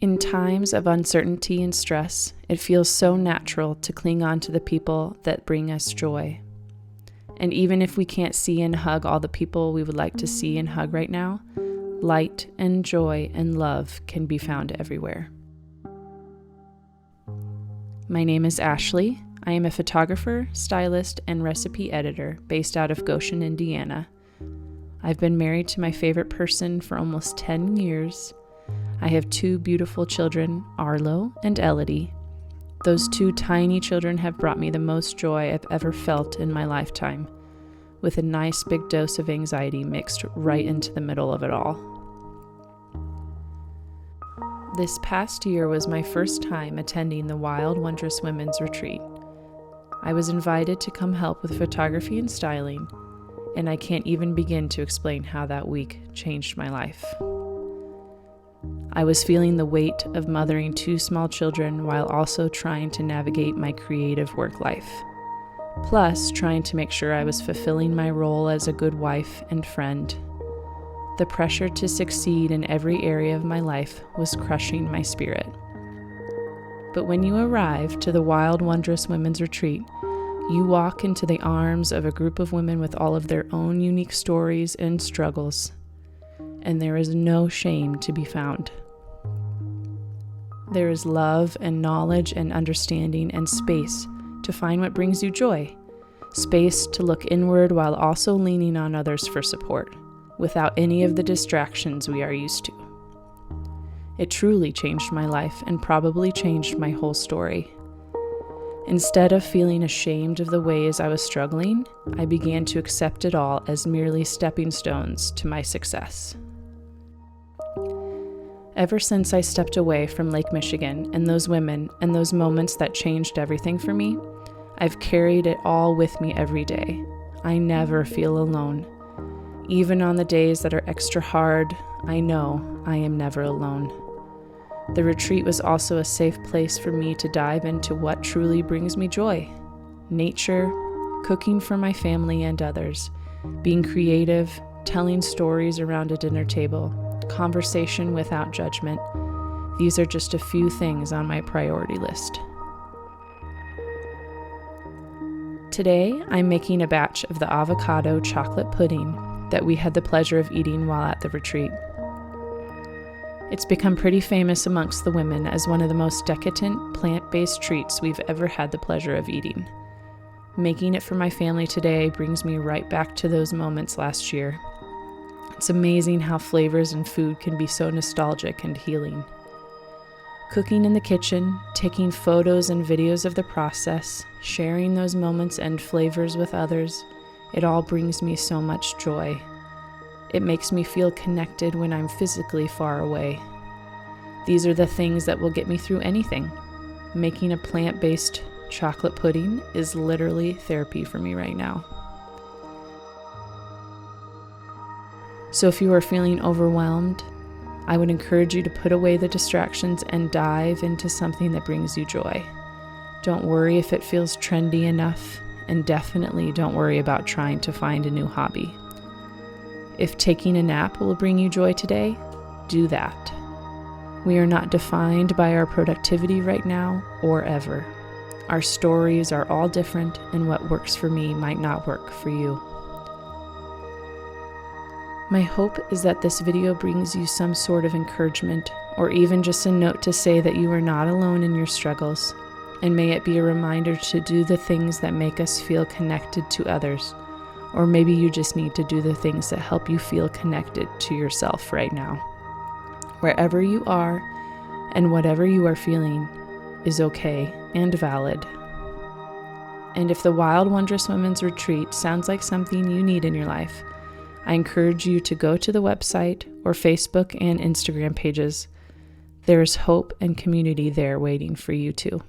In times of uncertainty and stress, it feels so natural to cling on to the people that bring us joy. And even if we can't see and hug all the people we would like to see and hug right now, light and joy and love can be found everywhere. My name is Ashley. I am a photographer, stylist, and recipe editor based out of Goshen, Indiana. I've been married to my favorite person for almost 10 years. I have 2 beautiful children, Arlo and Elodie. Those 2 tiny children have brought me the most joy I've ever felt in my lifetime, with a nice big dose of anxiety mixed right into the middle of it all. This past year was my first time attending the Wild Wondrous Women's retreat. I was invited to come help with photography and styling, and I can't even begin to explain how that week changed my life. I was feeling the weight of mothering 2 small children while also trying to navigate my creative work life, plus trying to make sure I was fulfilling my role as a good wife and friend. The pressure to succeed in every area of my life was crushing my spirit. But when you arrive to the Wild Wondrous Women's retreat, you walk into the arms of a group of women with all of their own unique stories and struggles, and there is no shame to be found. There is love and knowledge and understanding and space to find what brings you joy, space to look inward while also leaning on others for support, without any of the distractions we are used to. It truly changed my life and probably changed my whole story. Instead of feeling ashamed of the ways I was struggling, I began to accept it all as merely stepping stones to my success. Ever since I stepped away from Lake Michigan and those women and those moments that changed everything for me, I've carried it all with me every day. I never feel alone. Even on the days that are extra hard, I know I am never alone. The retreat was also a safe place for me to dive into what truly brings me joy. Nature, cooking for my family and others, being creative, telling stories around a dinner table, conversation without judgment. These are just a few things on my priority list. Today, I'm making a batch of the avocado chocolate pudding that we had the pleasure of eating while at the retreat. It's become pretty famous amongst the women as one of the most decadent plant-based treats we've ever had the pleasure of eating. Making it for my family today brings me right back to those moments last year. It's amazing how flavors and food can be so nostalgic and healing. Cooking in the kitchen, taking photos and videos of the process, sharing those moments and flavors with others, it all brings me so much joy. It makes me feel connected when I'm physically far away. These are the things that will get me through anything. Making a plant-based chocolate pudding is literally therapy for me right now. So if you are feeling overwhelmed, I would encourage you to put away the distractions and dive into something that brings you joy. Don't worry if it feels trendy enough, and definitely don't worry about trying to find a new hobby. If taking a nap will bring you joy today, do that. We are not defined by our productivity right now or ever. Our stories are all different, and what works for me might not work for you. My hope is that this video brings you some sort of encouragement, or even just a note to say that you are not alone in your struggles, and may it be a reminder to do the things that make us feel connected to others, or maybe you just need to do the things that help you feel connected to yourself right now. Wherever you are, and whatever you are feeling is okay and valid. And if the Wild Wondrous Women's Retreat sounds like something you need in your life, I encourage you to go to the website or Facebook and Instagram pages. There is hope and community there waiting for you too.